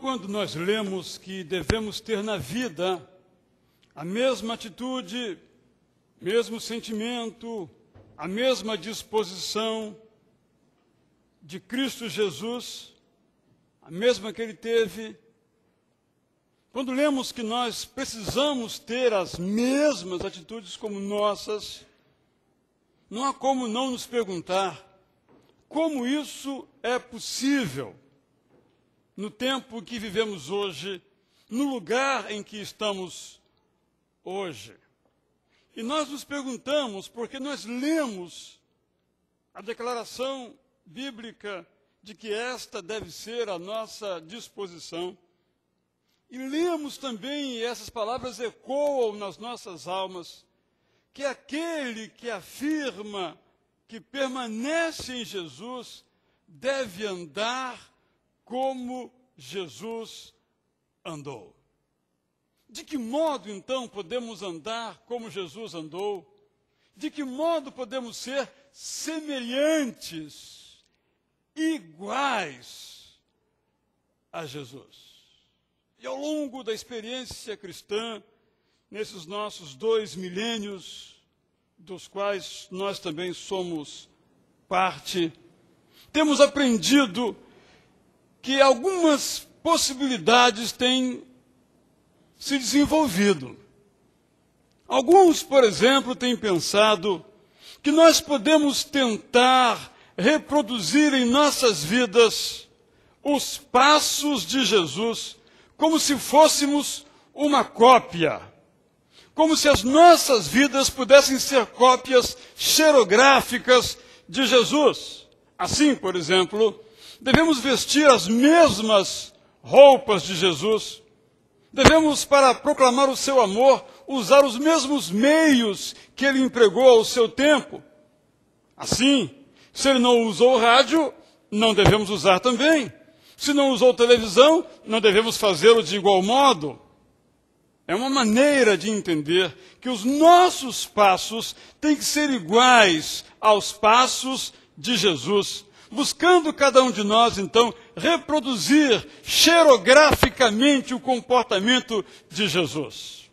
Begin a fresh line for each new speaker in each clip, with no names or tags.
Quando nós lemos que devemos ter na vida a mesma atitude, mesmo sentimento, a mesma disposição de Cristo Jesus, a mesma que ele teve, quando lemos que nós precisamos ter as mesmas atitudes como nossas, não há como não nos perguntar como isso é possível no tempo que vivemos hoje, no lugar em que estamos hoje. E nós nos perguntamos porque nós lemos a declaração bíblica de que esta deve ser a nossa disposição. E lemos também, e essas palavras ecoam nas nossas almas, que aquele que afirma que permanece em Jesus deve andar como Jesus andou. De que modo, então, podemos andar como Jesus andou? De que modo podemos ser semelhantes, iguais a Jesus? E ao longo da experiência cristã, nesses nossos 2 milênios, dos quais nós também somos parte, temos aprendido que algumas possibilidades têm se desenvolvido. Alguns, por exemplo, têm pensado que nós podemos tentar reproduzir em nossas vidas os passos de Jesus como se fôssemos uma cópia, como se as nossas vidas pudessem ser cópias xerográficas de Jesus. Assim, por exemplo, devemos vestir as mesmas roupas de Jesus. Devemos, para proclamar o seu amor, usar os mesmos meios que ele empregou ao seu tempo. Assim, se ele não usou rádio, não devemos usar também. Se não usou televisão, não devemos fazê-lo de igual modo. É uma maneira de entender que os nossos passos têm que ser iguais aos passos de Jesus, buscando cada um de nós, então, reproduzir xerograficamente o comportamento de Jesus.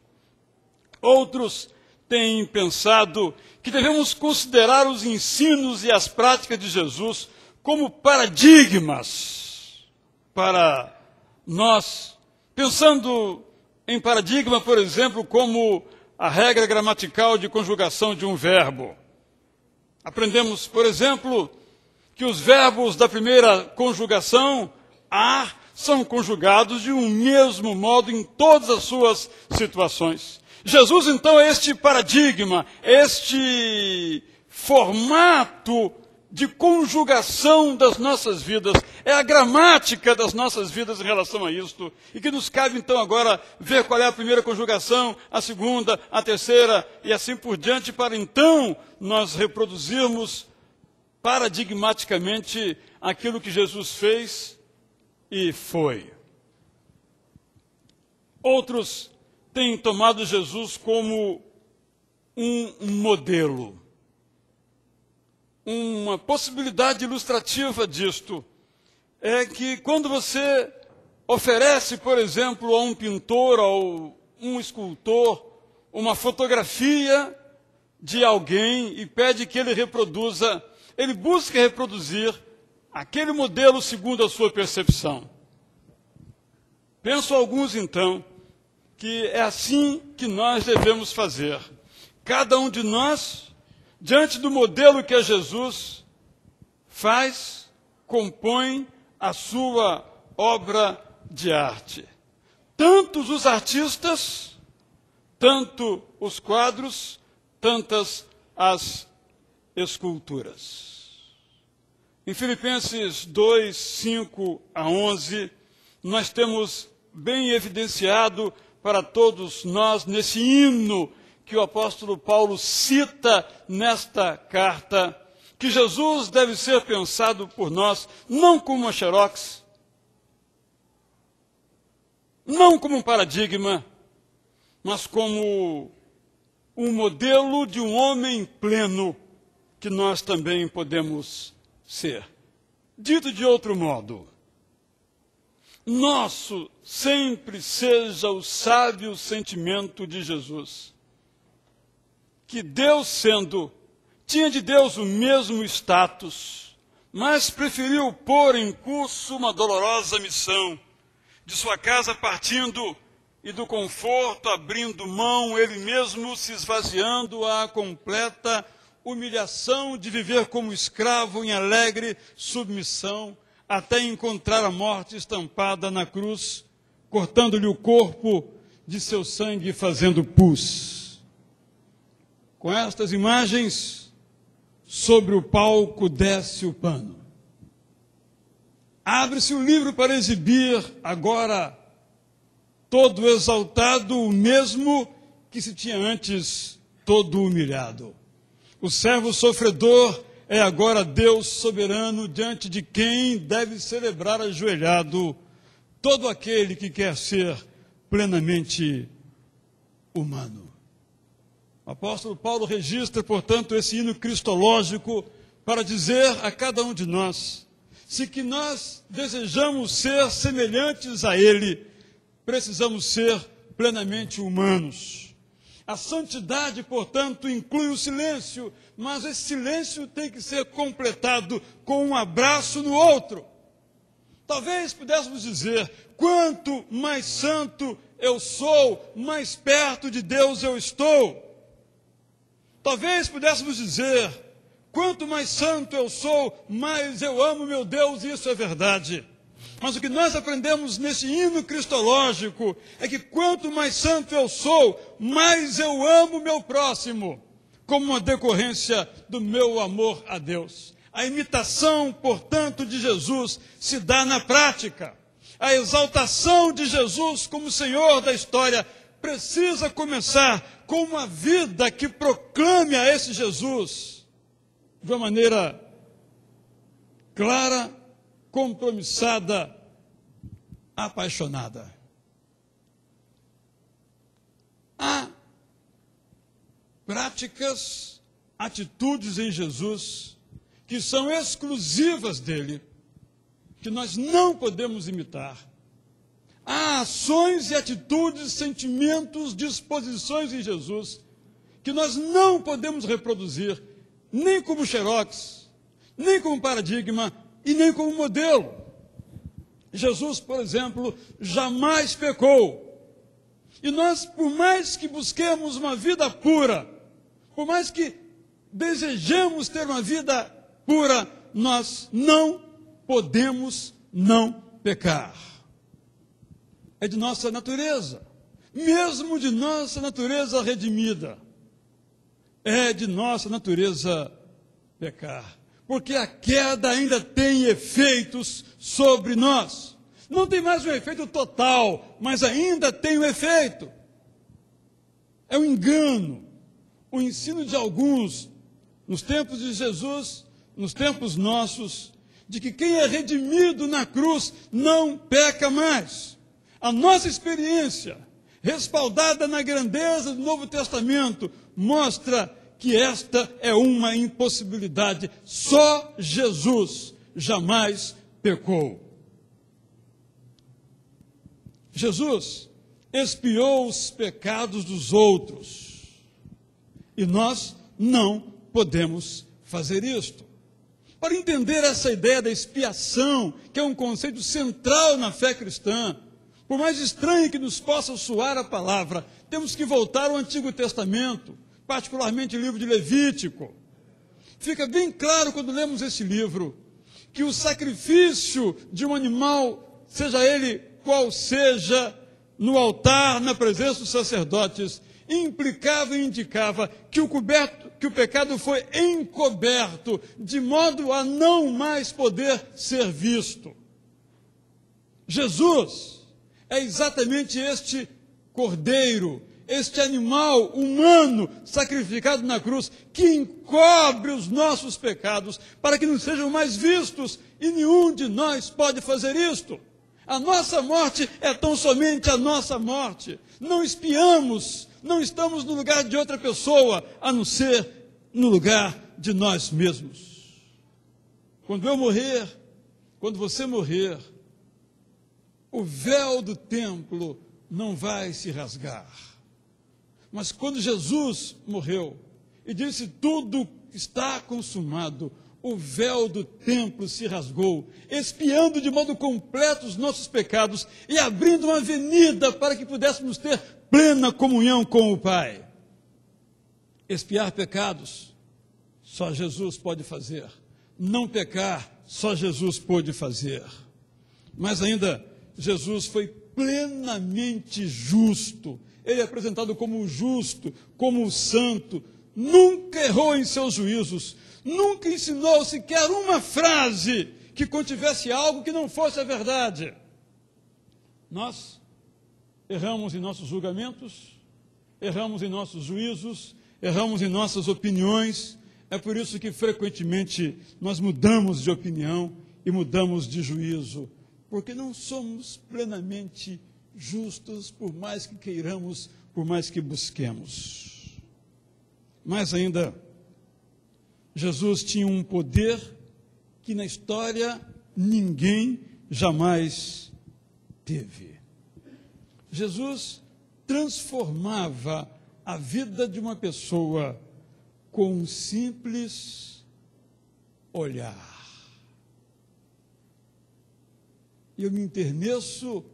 Outros têm pensado que devemos considerar os ensinos e as práticas de Jesus como paradigmas para nós, pensando em paradigma, por exemplo, como a regra gramatical de conjugação de um verbo. Aprendemos, por exemplo, que os verbos da primeira conjugação, a, são conjugados de um mesmo modo em todas as suas situações. Jesus, então, é este paradigma, este formato de conjugação das nossas vidas, é a gramática das nossas vidas em relação a isto, e que nos cabe então agora ver qual é a primeira conjugação, a segunda, a terceira e assim por diante, para então nós reproduzirmos paradigmaticamente aquilo que Jesus fez e foi. Outros têm tomado Jesus como um modelo. Uma possibilidade ilustrativa disto é que quando você oferece, por exemplo, a um pintor ou um escultor uma fotografia de alguém e pede que ele reproduza, ele busca reproduzir aquele modelo segundo a sua percepção. Penso alguns, então, que é assim que nós devemos fazer. Cada um de nós, diante do modelo que é Jesus, faz, compõe a sua obra de arte. Tantos os artistas, tanto os quadros, tantas as esculturas. Em Filipenses 2, 5 a 11, nós temos bem evidenciado para todos nós, nesse hino que o apóstolo Paulo cita nesta carta, que Jesus deve ser pensado por nós não como uma xerox, não como um paradigma, mas como um modelo de um homem pleno que nós também podemos ser. Dito de outro modo, nosso sempre seja o sábio sentimento de Jesus. Que Deus tinha de Deus o mesmo status, mas preferiu pôr em curso uma dolorosa missão, de sua casa partindo e do conforto abrindo mão, ele mesmo se esvaziando à completa humilhação de viver como escravo em alegre submissão, até encontrar a morte estampada na cruz, cortando-lhe o corpo de seu sangue e fazendo pus. Com estas imagens, sobre o palco desce o pano. Abre-se o livro para exibir, agora, todo exaltado, o mesmo que se tinha antes todo humilhado. O servo sofredor é agora Deus soberano, diante de quem deve celebrar ajoelhado todo aquele que quer ser plenamente humano. O apóstolo Paulo registra, portanto, esse hino cristológico para dizer a cada um de nós, se que nós desejamos ser semelhantes a ele, precisamos ser plenamente humanos. A santidade, portanto, inclui o silêncio, mas esse silêncio tem que ser completado com um abraço no outro. Talvez pudéssemos dizer, quanto mais santo eu sou, mais perto de Deus eu estou. Talvez pudéssemos dizer, quanto mais santo eu sou, mais eu amo meu Deus, isso é verdade. Mas o que nós aprendemos nesse hino cristológico é que quanto mais santo eu sou, mais eu amo meu próximo, como uma decorrência do meu amor a Deus. A imitação, portanto, de Jesus se dá na prática. A exaltação de Jesus como Senhor da história precisa começar com uma vida que proclame a esse Jesus de uma maneira clara, compromissada, apaixonada. Há práticas, atitudes em Jesus que são exclusivas dele, que nós não podemos imitar. Há ações e atitudes, sentimentos, disposições em Jesus que nós não podemos reproduzir, nem como xerox, nem como paradigma e nem como modelo. Jesus, por exemplo, jamais pecou. E nós, por mais que busquemos uma vida pura, por mais que desejemos ter uma vida pura, nós não podemos não pecar. É de nossa natureza, mesmo de nossa natureza redimida, é de nossa natureza pecar. Porque a queda ainda tem efeitos sobre nós. Não tem mais um efeito total, mas ainda tem um efeito. É um engano. O ensino de alguns, nos tempos de Jesus, nos tempos nossos, de que quem é redimido na cruz não peca mais. A nossa experiência, respaldada na grandeza do Novo Testamento, mostra que esta é uma impossibilidade. Só Jesus jamais pecou. Jesus expiou os pecados dos outros. E nós não podemos fazer isto. Para entender essa ideia da expiação, que é um conceito central na fé cristã, por mais estranho que nos possa soar a palavra, temos que voltar ao Antigo Testamento, particularmente o livro de Levítico. Fica bem claro quando lemos esse livro, que o sacrifício de um animal, seja ele qual seja, no altar, na presença dos sacerdotes, implicava e indicava que o pecado foi encoberto, de modo a não mais poder ser visto. Jesus é exatamente este cordeiro, este animal humano sacrificado na cruz, que encobre os nossos pecados, para que não sejam mais vistos, e nenhum de nós pode fazer isto. A nossa morte é tão somente a nossa morte. Não espiamos, não estamos no lugar de outra pessoa, a não ser no lugar de nós mesmos. Quando eu morrer, quando você morrer, o véu do templo não vai se rasgar. Mas quando Jesus morreu e disse tudo está consumado, o véu do templo se rasgou, expiando de modo completo os nossos pecados e abrindo uma avenida para que pudéssemos ter plena comunhão com o Pai. Expiar pecados, só Jesus pode fazer. Não pecar, só Jesus pôde fazer. Mas ainda, Jesus foi plenamente justo. Ele é apresentado como justo, como santo, nunca errou em seus juízos, nunca ensinou sequer uma frase que contivesse algo que não fosse a verdade. Nós erramos em nossos julgamentos, erramos em nossos juízos, erramos em nossas opiniões. É por isso que frequentemente nós mudamos de opinião e mudamos de juízo, porque não somos plenamente justos, por mais que queiramos, por mais que busquemos. Mas ainda, Jesus tinha um poder que na história ninguém jamais teve. Jesus transformava a vida de uma pessoa com um simples olhar. E eu me enterneço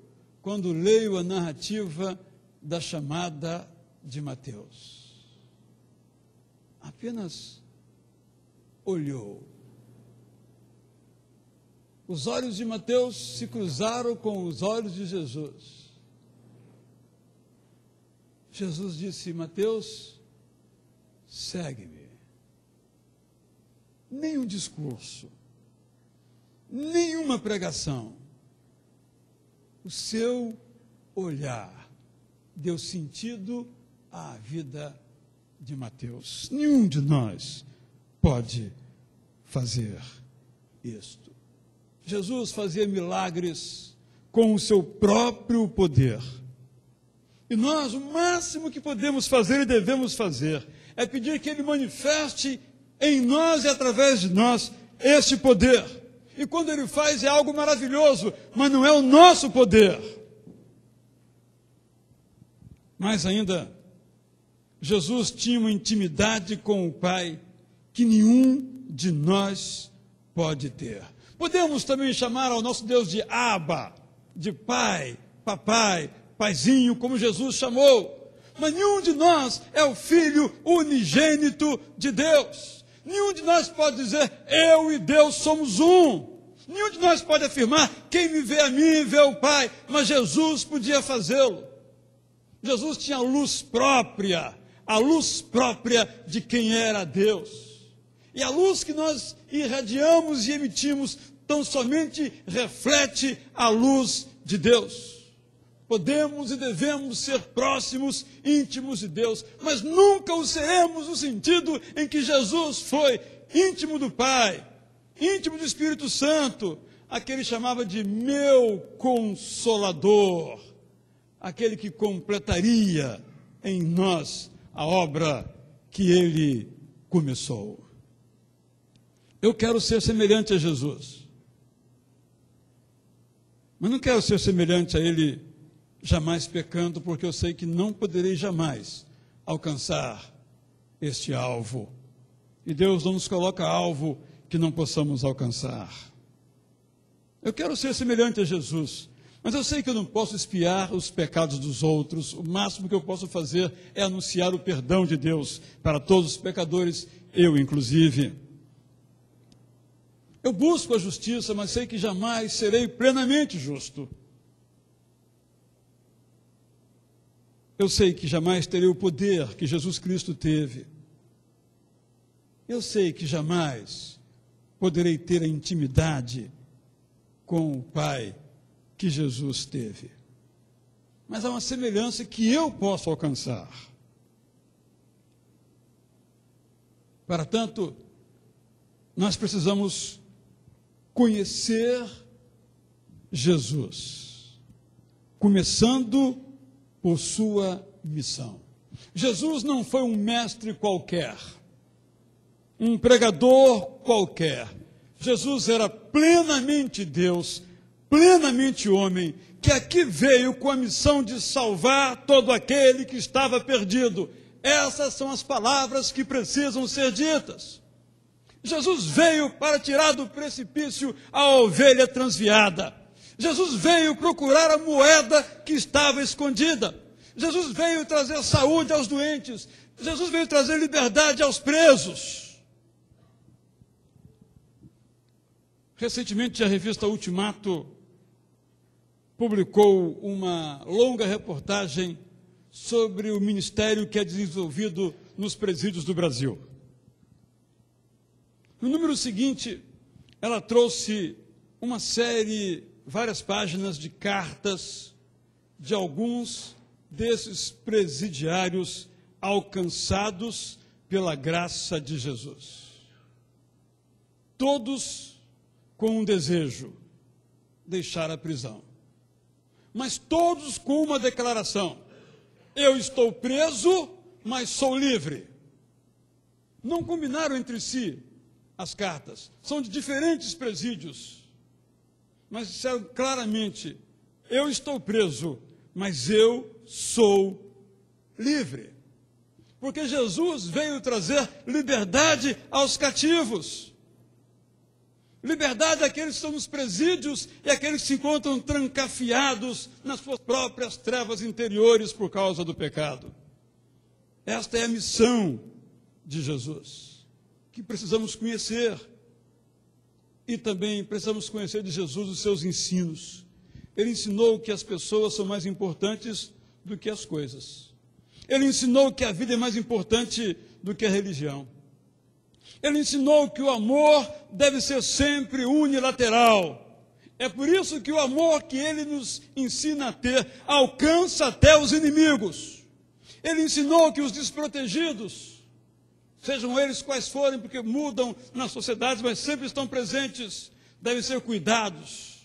quando leio a narrativa da chamada de Mateus. Apenas olhou. Os olhos de Mateus se cruzaram com os olhos de Jesus. Jesus disse: Mateus, segue-me. Nenhum discurso, nenhuma pregação. O seu olhar deu sentido à vida de Mateus. Nenhum de nós pode fazer isto. Jesus fazia milagres com o seu próprio poder. E nós, o máximo que podemos fazer e devemos fazer é pedir que Ele manifeste em nós e através de nós este poder. E quando Ele faz é algo maravilhoso, mas não é o nosso poder. Mais ainda, Jesus tinha uma intimidade com o Pai que nenhum de nós pode ter. Podemos também chamar ao nosso Deus de Abba, de Pai, Papai, Paizinho, como Jesus chamou. Mas nenhum de nós é o Filho unigênito de Deus. Nenhum de nós pode dizer, eu e Deus somos um. Nenhum de nós pode afirmar, quem me vê a mim, vê o Pai. Mas Jesus podia fazê-lo. Jesus tinha a luz própria de quem era Deus. E a luz que nós irradiamos e emitimos tão somente reflete a luz de Deus. Podemos e devemos ser próximos, íntimos de Deus, mas nunca o seremos no sentido em que Jesus foi íntimo do Pai, íntimo do Espírito Santo, aquele chamava de meu Consolador, aquele que completaria em nós a obra que Ele começou. Eu quero ser semelhante a Jesus, mas não quero ser semelhante a Ele jamais pecando, porque eu sei que não poderei jamais alcançar este alvo. E Deus não nos coloca alvo que não possamos alcançar. Eu quero ser semelhante a Jesus, mas eu sei que eu não posso espiar os pecados dos outros. O máximo que eu posso fazer é anunciar o perdão de Deus para todos os pecadores, eu inclusive. Eu busco a justiça, mas sei que jamais serei plenamente justo. Eu sei que jamais terei o poder que Jesus Cristo teve. Eu sei que jamais poderei ter a intimidade com o Pai que Jesus teve. Mas há uma semelhança que eu posso alcançar. Para tanto, nós precisamos conhecer Jesus, começando por sua missão. Jesus não foi um mestre qualquer, um pregador qualquer. Jesus era plenamente Deus, plenamente homem, que aqui veio com a missão de salvar todo aquele que estava perdido. Essas são as palavras que precisam ser ditas. Jesus veio para tirar do precipício a ovelha transviada. Jesus veio procurar a moeda que estava escondida. Jesus veio trazer saúde aos doentes. Jesus veio trazer liberdade aos presos. Recentemente, a revista Ultimato publicou uma longa reportagem sobre o ministério que é desenvolvido nos presídios do Brasil. No número seguinte, ela trouxe uma série, várias páginas de cartas de alguns desses presidiários alcançados pela graça de Jesus. Todos com um desejo, deixar a prisão. Mas todos com uma declaração: eu estou preso, mas sou livre. Não combinaram entre si as cartas. São de diferentes presídios. Mas disseram claramente: eu estou preso, mas eu sou livre. Porque Jesus veio trazer liberdade aos cativos. Liberdade àqueles que estão nos presídios e àqueles que se encontram trancafiados nas suas próprias trevas interiores por causa do pecado. Esta é a missão de Jesus, que precisamos conhecer. E também precisamos conhecer de Jesus os seus ensinos. Ele ensinou que as pessoas são mais importantes do que as coisas. Ele ensinou que a vida é mais importante do que a religião. Ele ensinou que o amor deve ser sempre unilateral. É por isso que o amor que ele nos ensina a ter alcança até os inimigos. Ele ensinou que os desprotegidos, sejam eles quais forem, porque mudam nas sociedades, mas sempre estão presentes, devem ser cuidados.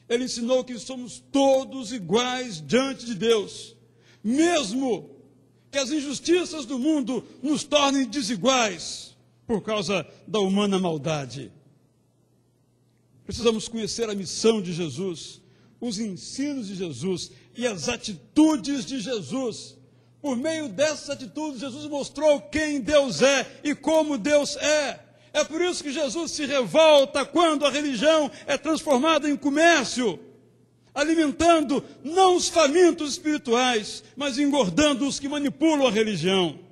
Ele ensinou que somos todos iguais diante de Deus, mesmo que as injustiças do mundo nos tornem desiguais por causa da humana maldade. Precisamos conhecer a missão de Jesus, os ensinos de Jesus e as atitudes de Jesus. Por meio dessas atitudes, Jesus mostrou quem Deus é e como Deus é. É por isso que Jesus se revolta quando a religião é transformada em comércio, alimentando não os famintos espirituais, mas engordando os que manipulam a religião.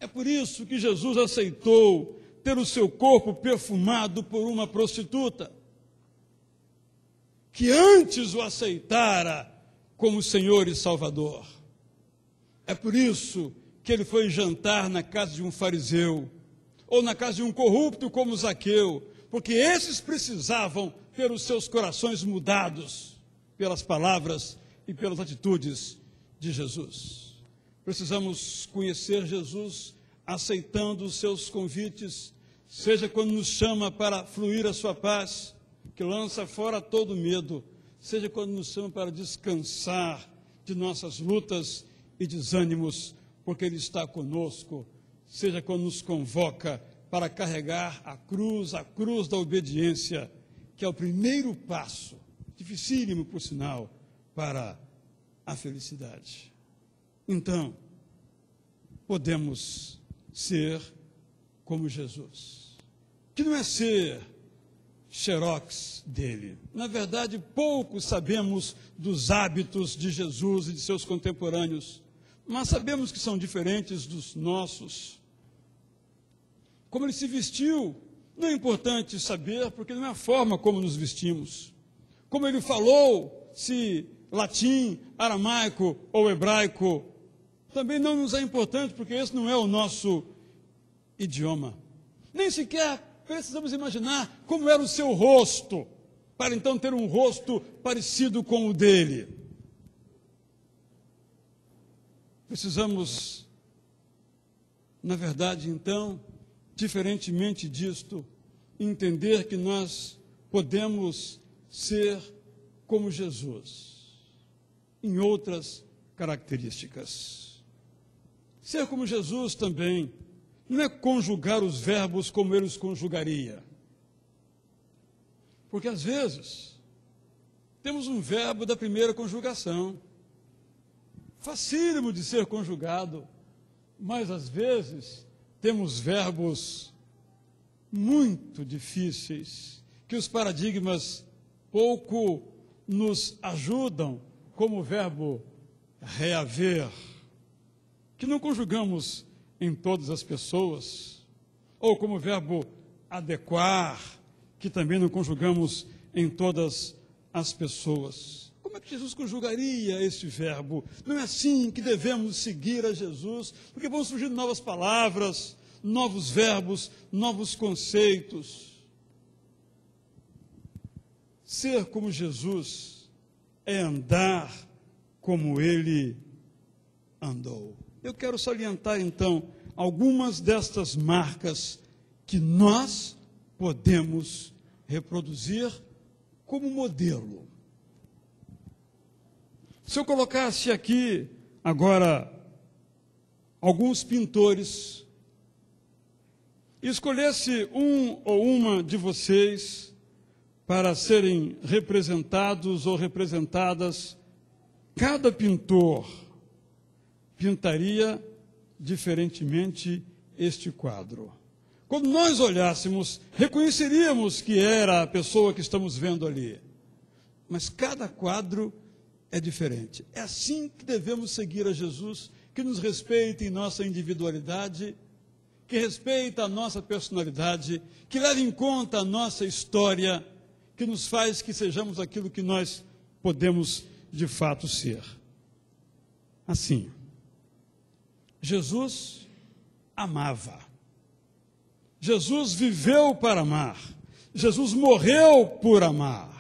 É por isso que Jesus aceitou ter o seu corpo perfumado por uma prostituta, que antes o aceitara como Senhor e Salvador. É por isso que ele foi jantar na casa de um fariseu, ou na casa de um corrupto como Zaqueu, porque esses precisavam ter os seus corações mudados pelas palavras e pelas atitudes de Jesus. Precisamos conhecer Jesus aceitando os seus convites, seja quando nos chama para fluir a sua paz, que lança fora todo medo, seja quando nos chama para descansar de nossas lutas e desânimos, porque Ele está conosco, seja quando nos convoca para carregar a cruz da obediência, que é o primeiro passo, dificílimo por sinal, para a felicidade. Então, podemos ser como Jesus, que não é ser xerox dele. Na verdade, pouco sabemos dos hábitos de Jesus e de seus contemporâneos, mas sabemos que são diferentes dos nossos. Como ele se vestiu, não é importante saber, porque não é a forma como nos vestimos. Como ele falou, se latim, aramaico ou hebraico, também não nos é importante, porque esse não é o nosso idioma. Nem sequer precisamos imaginar como era o seu rosto, para então ter um rosto parecido com o dele. Precisamos, na verdade, então, diferentemente disto, entender que nós podemos ser como Jesus, em outras características. Ser como Jesus também não é conjugar os verbos como ele os conjugaria. Porque às vezes temos um verbo da primeira conjugação, facílimo de ser conjugado, mas às vezes temos verbos muito difíceis, que os paradigmas pouco nos ajudam, como o verbo reaver, que não conjugamos em todas as pessoas, ou como o verbo adequar, que também não conjugamos em todas as pessoas. Como é que Jesus conjugaria esse verbo? Não é assim que devemos seguir a Jesus, porque vão surgindo novas palavras, novos verbos, novos conceitos. Ser como Jesus é andar como ele andou. Eu quero salientar, então, algumas destas marcas que nós podemos reproduzir como modelo. Se eu colocasse aqui, agora, alguns pintores, e escolhesse um ou uma de vocês para serem representados ou representadas, cada pintor pintaria diferentemente este quadro. Quando nós olhássemos, reconheceríamos que era a pessoa que estamos vendo ali. Mas cada quadro é diferente. É assim que devemos seguir a Jesus, que nos respeita em nossa individualidade, que respeita a nossa personalidade, que leva em conta a nossa história, que nos faz que sejamos aquilo que nós podemos de fato ser. Assim, Jesus amava. Jesus viveu para amar. Jesus morreu por amar.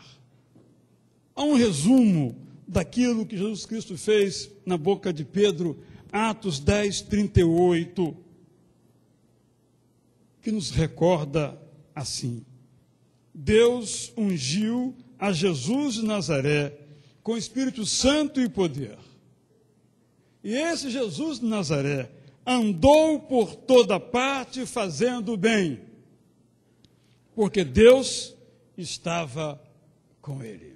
Há um resumo daquilo que Jesus Cristo fez na boca de Pedro, Atos 10, 38, que nos recorda assim: Deus ungiu a Jesus de Nazaré com Espírito Santo e poder. E esse Jesus de Nazaré andou por toda parte fazendo o bem, porque Deus estava com ele.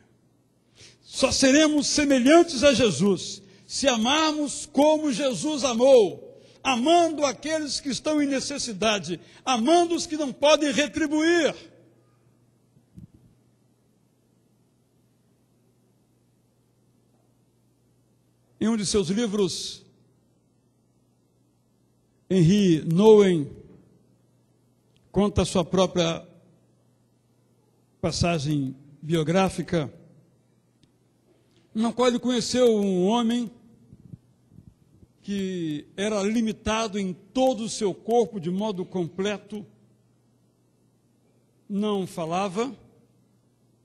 Só seremos semelhantes a Jesus se amarmos como Jesus amou, amando aqueles que estão em necessidade, amando os que não podem retribuir. Em um de seus livros, Henri Nouwen conta a sua própria passagem biográfica, na qual ele conheceu um homem que era limitado em todo o seu corpo de modo completo, não falava,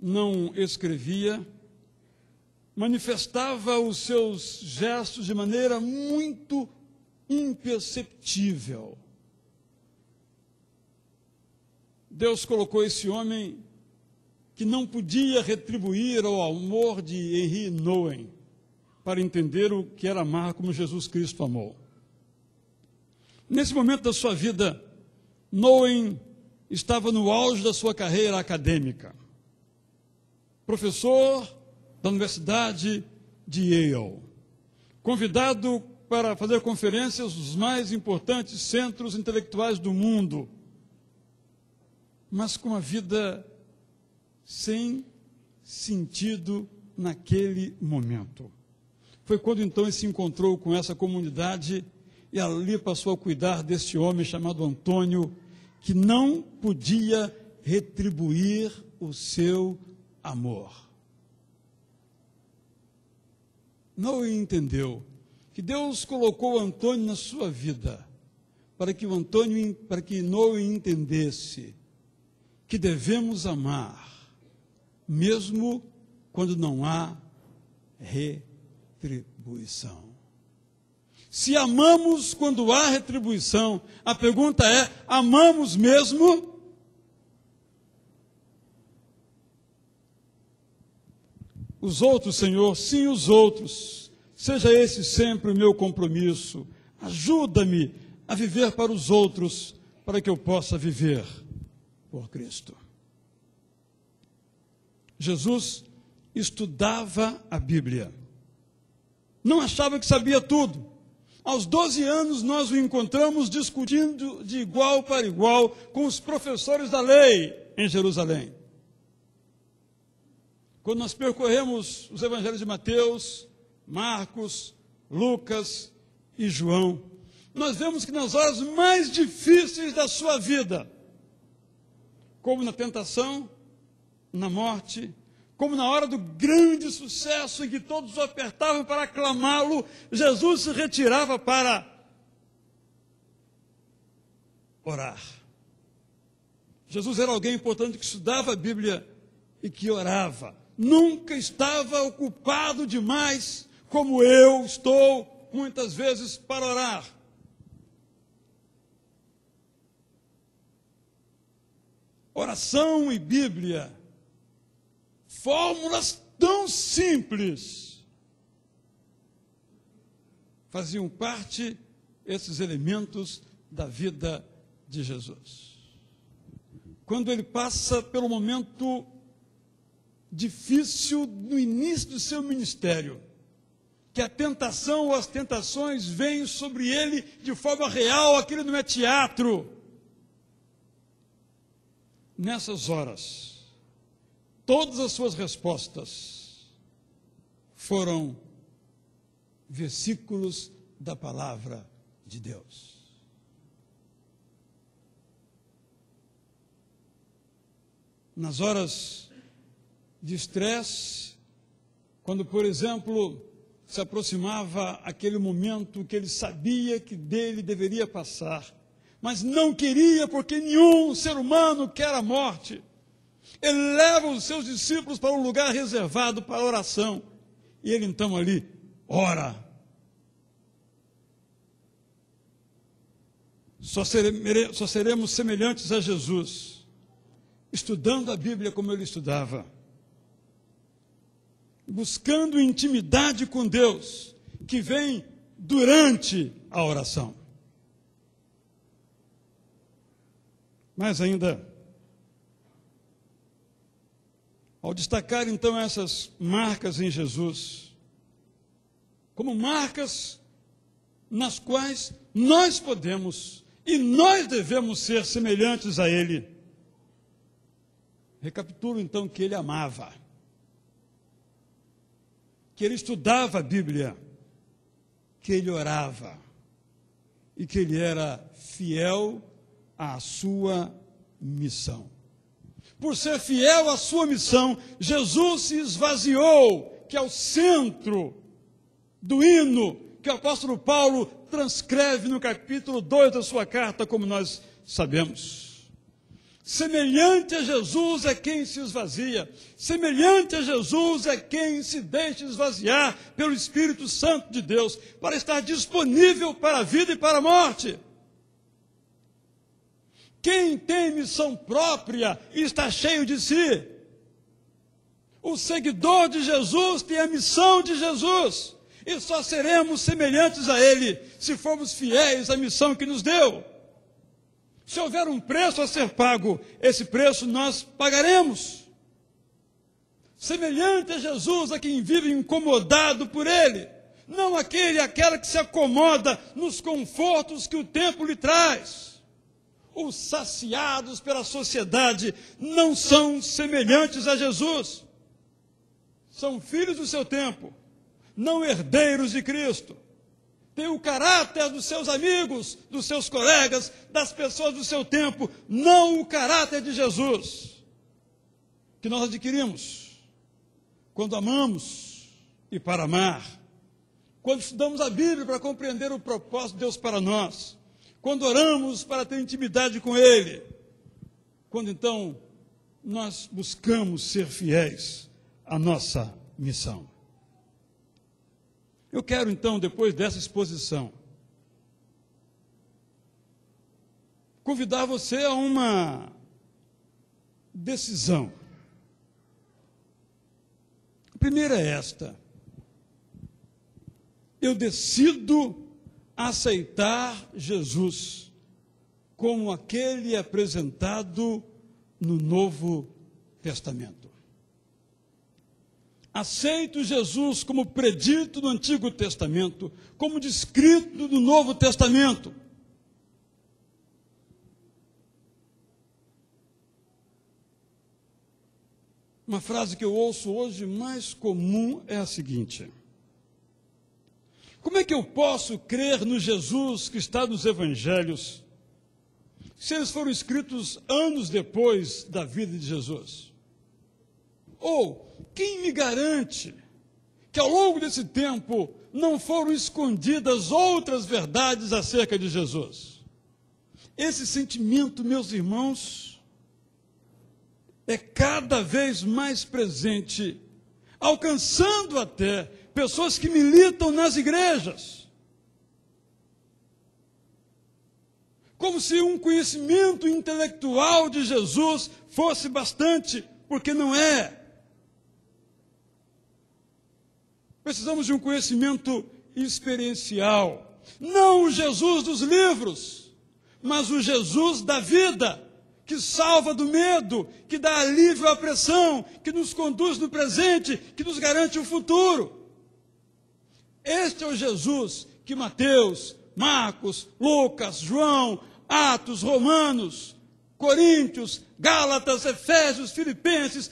não escrevia, manifestava os seus gestos de maneira muito imperceptível. Deus colocou esse homem que não podia retribuir ao amor de Henri Nouwen para entender o que era amar como Jesus Cristo amou. Nesse momento da sua vida, Nouwen estava no auge da sua carreira acadêmica. Professor da Universidade de Yale, convidado para fazer conferências nos mais importantes centros intelectuais do mundo, mas com uma vida sem sentido naquele momento. Foi quando então ele se encontrou com essa comunidade e ali passou a cuidar desse homem chamado Antônio, que não podia retribuir o seu amor. Não entendeu que Deus colocou Antônio na sua vida para que Nouwen entendesse que devemos amar mesmo quando não há retribuição. Se amamos quando há retribuição, a pergunta é: amamos mesmo? Os outros, Senhor, sim, os outros. Seja esse sempre o meu compromisso. Ajuda-me a viver para os outros, para que eu possa viver por Cristo. Jesus estudava a Bíblia. Não achava que sabia tudo. Aos 12 anos, nós o encontramos discutindo de igual para igual com os professores da lei em Jerusalém. Quando nós percorremos os evangelhos de Mateus, Marcos, Lucas e João, nós vemos que nas horas mais difíceis da sua vida, como na tentação, na morte, como na hora do grande sucesso em que todos o apertavam para aclamá-lo, Jesus se retirava para orar. Jesus era alguém importante que estudava a Bíblia e que orava. Nunca estava ocupado demais, como eu estou muitas vezes, para orar. Oração e Bíblia, fórmulas tão simples, faziam parte, esses elementos, da vida de Jesus. Quando ele passa pelo momento difícil no início do seu ministério, que a tentação ou as tentações vêm sobre ele de forma real, aquilo não é teatro. Nessas horas, todas as suas respostas foram versículos da palavra de Deus. Nas horas de estresse, quando, por exemplo, se aproximava aquele momento que ele sabia que dele deveria passar, mas não queria, porque nenhum ser humano quer a morte. Ele leva os seus discípulos para um lugar reservado para oração. E ele então ali ora. Só seremos semelhantes a Jesus, estudando a Bíblia como ele estudava, buscando intimidade com Deus, que vem durante a oração. Mas ainda, ao destacar então essas marcas em Jesus, como marcas nas quais nós podemos e nós devemos ser semelhantes a Ele, recapitulo então que Ele amava, que Ele estudava a Bíblia, que Ele orava e que Ele era fiel à sua missão. Por ser fiel à sua missão, Jesus se esvaziou, que é o centro do hino que o apóstolo Paulo transcreve no capítulo 2 da sua carta, como nós sabemos. Semelhante a Jesus é quem se esvazia, semelhante a Jesus é quem se deixa esvaziar pelo Espírito Santo de Deus, para estar disponível para a vida e para a morte. Quem tem missão própria e está cheio de si? O seguidor de Jesus tem a missão de Jesus. E só seremos semelhantes a Ele se formos fiéis à missão que nos deu. Se houver um preço a ser pago, esse preço nós pagaremos. Semelhante a Jesus, a quem vive incomodado por Ele. Não aquela que se acomoda nos confortos que o tempo lhe traz. Os saciados pela sociedade não são semelhantes a Jesus. São filhos do seu tempo, não herdeiros de Cristo. Têm o caráter dos seus amigos, dos seus colegas, das pessoas do seu tempo, não o caráter de Jesus, que nós adquirimos quando amamos e para amar, quando estudamos a Bíblia para compreender o propósito de Deus para nós, quando oramos para ter intimidade com Ele, quando então nós buscamos ser fiéis à nossa missão. Eu quero então, depois dessa exposição, convidar você a uma decisão. A primeira é esta: eu decido aceitar Jesus como aquele apresentado no Novo Testamento. aceito Jesus como predito no Antigo Testamento, como descrito no Novo Testamento. Uma frase que eu ouço hoje mais comum é a seguinte: como é que eu posso crer no Jesus que está nos Evangelhos, se eles foram escritos anos depois da vida de Jesus? Ou, quem me garante que ao longo desse tempo não foram escondidas outras verdades acerca de Jesus? Esse sentimento, meus irmãos, é cada vez mais presente, alcançando até pessoas que militam nas igrejas. Como se um conhecimento intelectual de Jesus fosse bastante, porque não é. Precisamos de um conhecimento experiencial. Não o Jesus dos livros, mas o Jesus da vida, que salva do medo, que dá alívio à pressão, que nos conduz no presente, que nos garante o futuro. Este é o Jesus que Mateus, Marcos, Lucas, João, Atos, Romanos, Coríntios, Gálatas, Efésios, Filipenses,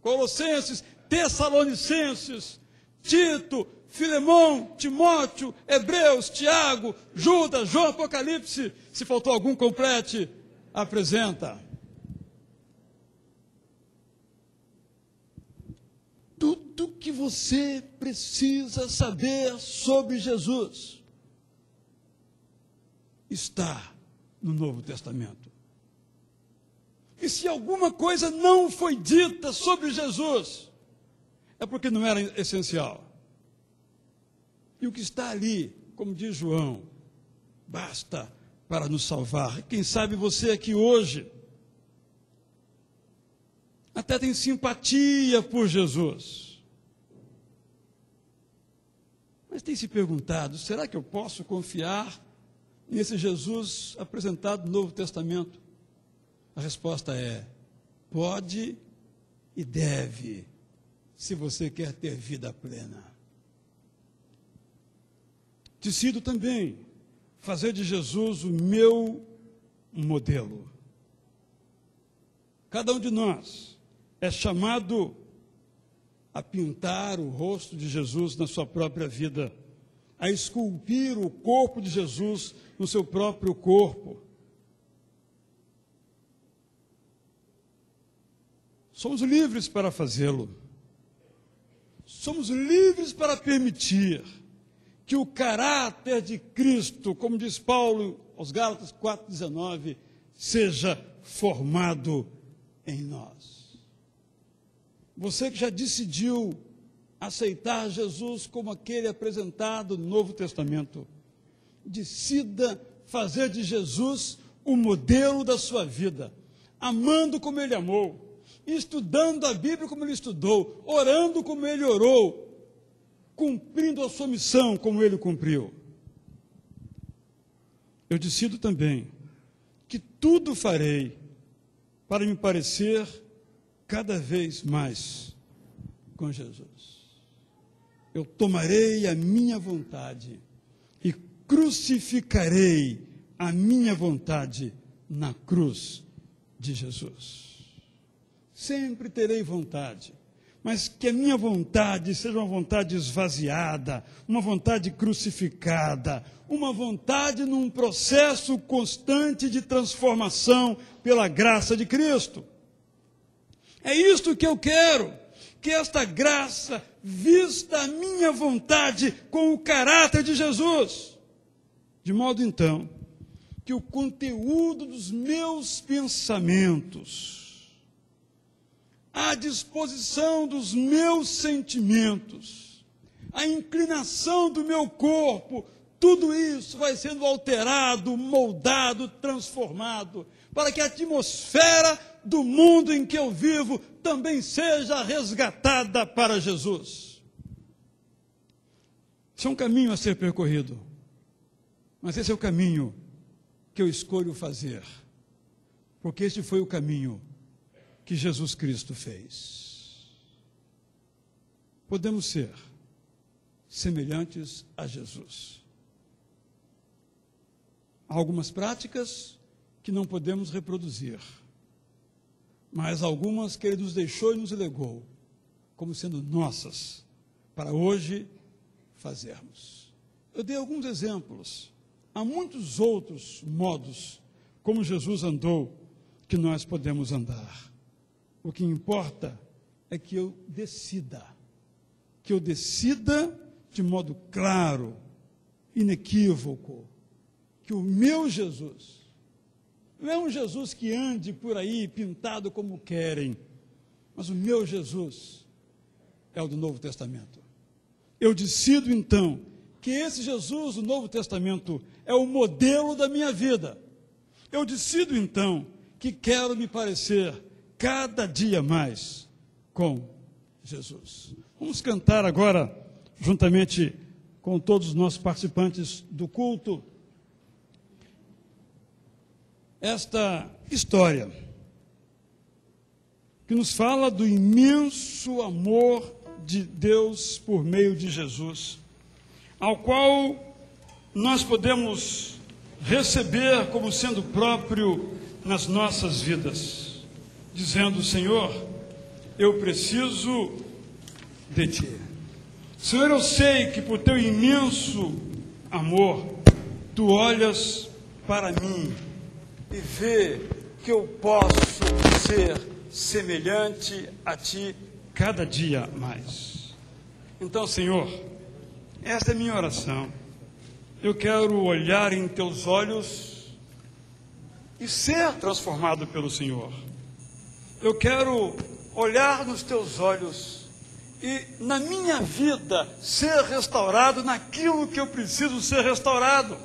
Colossenses, Tessalonicenses, Tito, Filemão, Timóteo, Hebreus, Tiago, Judas, João, Apocalipse. Se faltou algum, complete, apresenta. Tudo que você precisa saber sobre Jesus está no Novo Testamento. E se alguma coisa não foi dita sobre Jesus, é porque não era essencial. E o que está ali, como diz João, basta para nos salvar. Quem sabe você aqui hoje até tem simpatia por Jesus, mas tem se perguntado: será que eu posso confiar nesse Jesus apresentado no Novo Testamento? A resposta é: pode e deve, se você quer ter vida plena. Decido também fazer de Jesus o meu modelo. Cada um de nós é chamado a pintar o rosto de Jesus na sua própria vida, a esculpir o corpo de Jesus no seu próprio corpo. Somos livres para fazê-lo. Somos livres para permitir que o caráter de Cristo, como diz Paulo aos Gálatas 4,19, seja formado em nós. Você que já decidiu aceitar Jesus como aquele apresentado no Novo Testamento, decida fazer de Jesus o modelo da sua vida, amando como ele amou, estudando a Bíblia como ele estudou, orando como ele orou, cumprindo a sua missão como ele cumpriu. Eu decido também que tudo farei para me parecer cada vez mais com Jesus. Eu tomarei a minha vontade e crucificarei a minha vontade na cruz de Jesus. Sempre terei vontade, mas que a minha vontade seja uma vontade esvaziada, uma vontade crucificada, uma vontade num processo constante de transformação pela graça de Cristo. É isto que eu quero, que esta graça vista a minha vontade com o caráter de Jesus, de modo então que o conteúdo dos meus pensamentos, a disposição dos meus sentimentos, a inclinação do meu corpo, tudo isso vai sendo alterado, moldado, transformado, para que a atmosfera do mundo em que eu vivo também seja resgatada para Jesus. Esse é um caminho a ser percorrido, mas esse é o caminho que eu escolho fazer, porque este foi o caminho que Jesus Cristo fez. podemos ser semelhantes a Jesus. Há algumas práticas que não podemos reproduzir, mas algumas que Ele nos deixou e nos legou, como sendo nossas, para hoje fazermos. Eu dei alguns exemplos. Há muitos outros modos como Jesus andou que nós podemos andar. O que importa é que eu decida de modo claro, inequívoco, que o meu Jesus não é um Jesus que ande por aí pintado como querem, mas o meu Jesus é o do Novo Testamento. Eu decido então que esse Jesus do Novo Testamento é o modelo da minha vida. Eu decido então que quero me parecer cada dia mais com Jesus. Vamos cantar agora, juntamente com todos os nossos participantes do culto, esta história que nos fala do imenso amor de Deus por meio de Jesus, ao qual nós podemos receber como sendo próprio nas nossas vidas, dizendo: Senhor, eu preciso de Ti. Senhor, eu sei que por Teu imenso amor, Tu olhas para mim e vê que eu posso ser semelhante a Ti cada dia mais. Então, Senhor, esta é minha oração. Eu quero olhar em Teus olhos e ser transformado pelo Senhor. Eu quero olhar nos Teus olhos e na minha vida ser restaurado naquilo que eu preciso ser restaurado.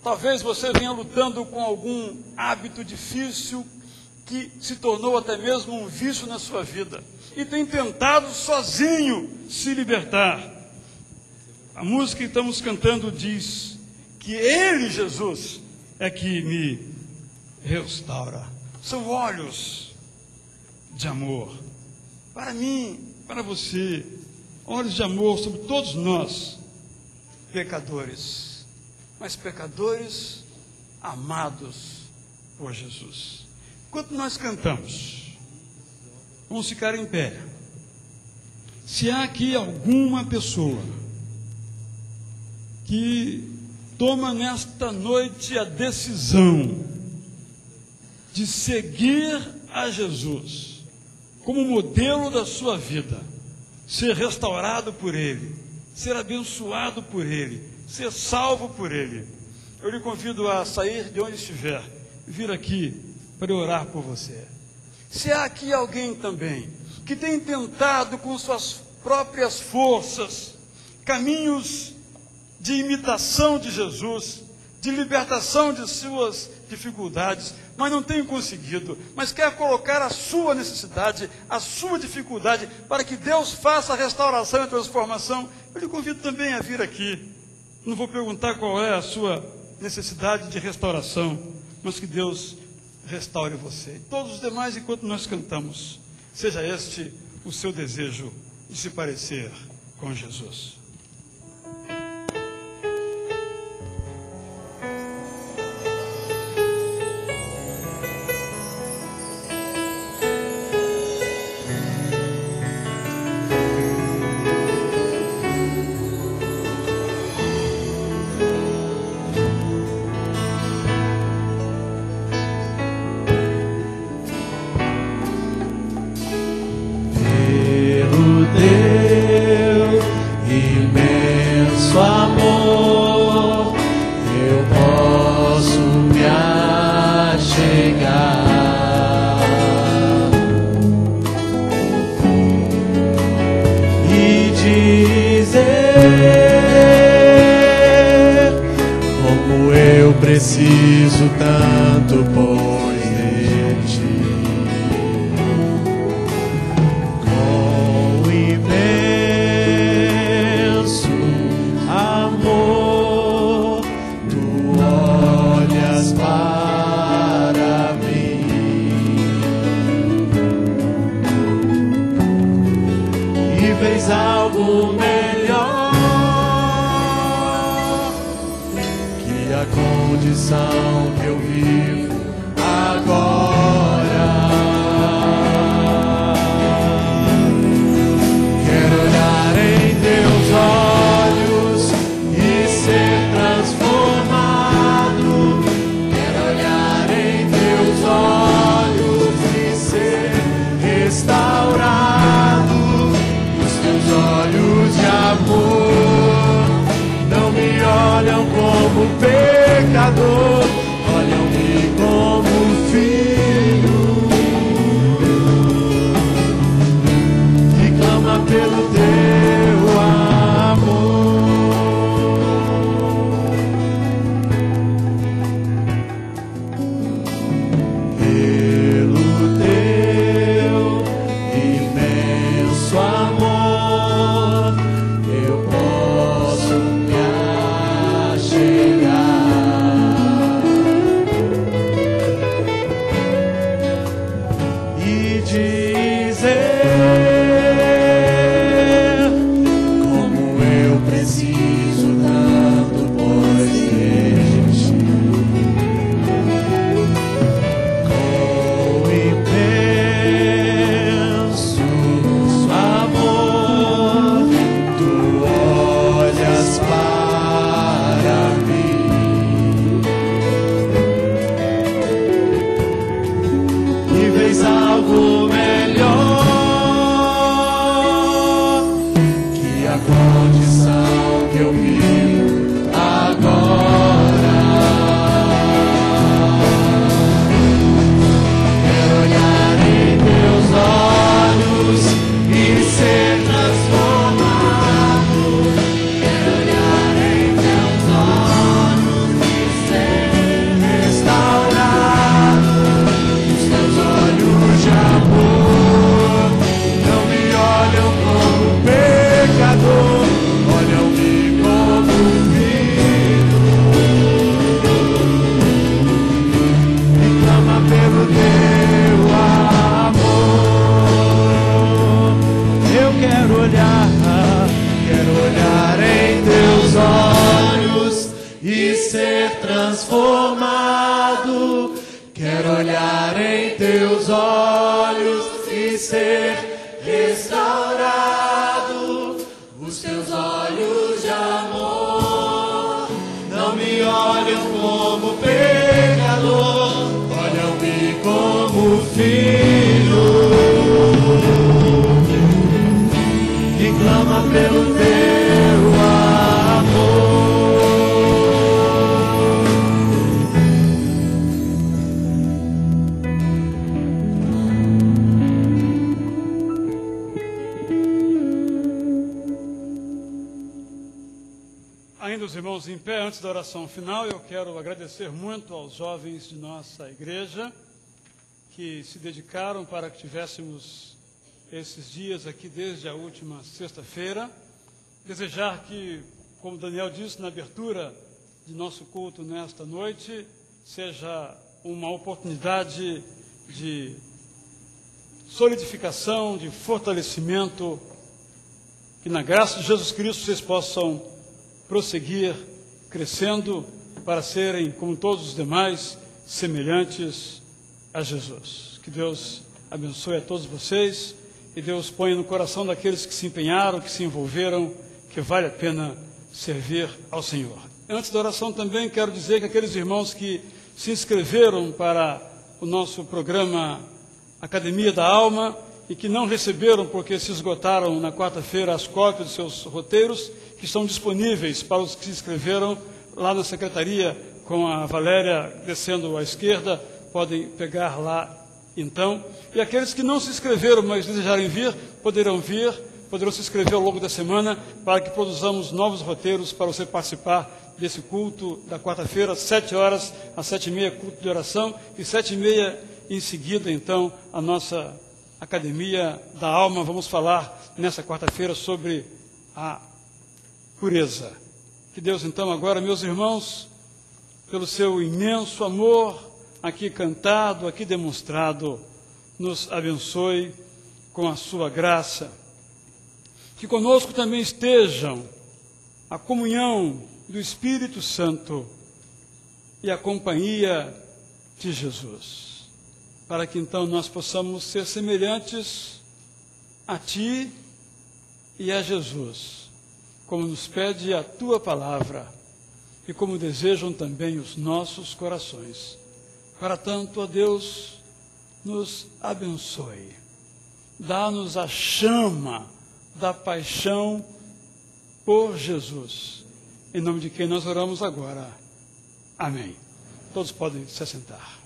Talvez você venha lutando com algum hábito difícil que se tornou até mesmo um vício na sua vida e tem tentado sozinho se libertar. A música que estamos cantando diz que Ele, Jesus, é que me restaura. São olhos de amor para mim, para você, olhos de amor sobre todos nós, pecadores, mas pecadores amados por Jesus. Enquanto nós cantamos, vamos ficar em pé. Se há aqui alguma pessoa que toma nesta noite a decisão de seguir a Jesus como modelo da sua vida, ser restaurado por Ele, ser abençoado por Ele, ser salvo por Ele, eu lhe convido a sair de onde estiver, vir aqui para orar por você. Se há aqui alguém também que tem tentado com suas próprias forças caminhos de imitação de Jesus, de libertação de suas dificuldades, mas não tem conseguido, mas quer colocar a sua necessidade, a sua dificuldade, para que Deus faça a restauração e a transformação, eu lhe convido também a vir aqui. Não vou perguntar qual é a sua necessidade de restauração, mas que Deus restaure você. E todos os demais, enquanto nós cantamos, seja este o seu desejo de se parecer com Jesus.
Pelo teu algo melhor que a condição que eu vivo agora. Quero olhar em teus olhos e ser transformado. Quero olhar em teus olhos e ser restaurado. Os teus olhos de amor não me olham como pecador, olham-me como filho que clama pelo teu amor. Pelo teu imenso amor eu posso me achegar e dizer como eu preciso tanto, pois deixe com imenso amor tu olhas para mim e vês algo melhor que a condição que eu vivo agora. Quero olhar em teus olhos e ser transformado. Quero olhar em teus olhos e ser restaurado. Os teus olhos de amor não me olham como pecador, olham-me como filho e clama pelo teu amor. Eu quero olhar em teus olhos e ser transformado. Quero olhar em teus olhos e ser restaurado. Os teus olhos de amor não me olham como pecador, olham-me como filho que clama pelo teu amor.
Ainda os irmãos em pé, antes da oração final, eu quero agradecer muito aos jovens de nossa igreja que se dedicaram para que tivéssemos esses dias aqui desde a última sexta-feira. Desejar que, como Daniel disse na abertura de nosso culto nesta noite, seja uma oportunidade de solidificação, de fortalecimento, que na graça de Jesus Cristo vocês possam prosseguir crescendo para serem, como todos os demais, semelhantes a Jesus. Que Deus abençoe a todos vocês e Deus ponha no coração daqueles que se empenharam, que se envolveram, que vale a pena servir ao Senhor. Antes da oração também quero dizer que aqueles irmãos que se inscreveram para o nosso programa Academia da Alma e que não receberam porque se esgotaram na quarta-feira as cópias dos seus roteiros, que estão disponíveis para os que se inscreveram lá na secretaria com a Valéria descendo à esquerda, podem pegar lá então. E aqueles que não se inscreveram, mas desejarem vir, poderão se inscrever ao longo da semana para que produzamos novos roteiros para você participar desse culto da quarta-feira, 7 horas às 7h30, culto de oração, e 7h30 em seguida, então, a nossa Academia da Alma. Vamos falar nessa quarta-feira sobre a pureza. Que Deus, então, agora, meus irmãos, pelo seu imenso amor, aqui cantado, aqui demonstrado, nos abençoe com a sua graça. que conosco também estejam a comunhão do Espírito Santo e a companhia de Jesus, para que então nós possamos ser semelhantes a Ti e a Jesus, como nos pede a Tua palavra e como desejam também os nossos corações. Para tanto, ó Deus, nos abençoe. Dá-nos a chama da paixão por Jesus, em nome de quem nós oramos agora. Amém. Todos podem se assentar.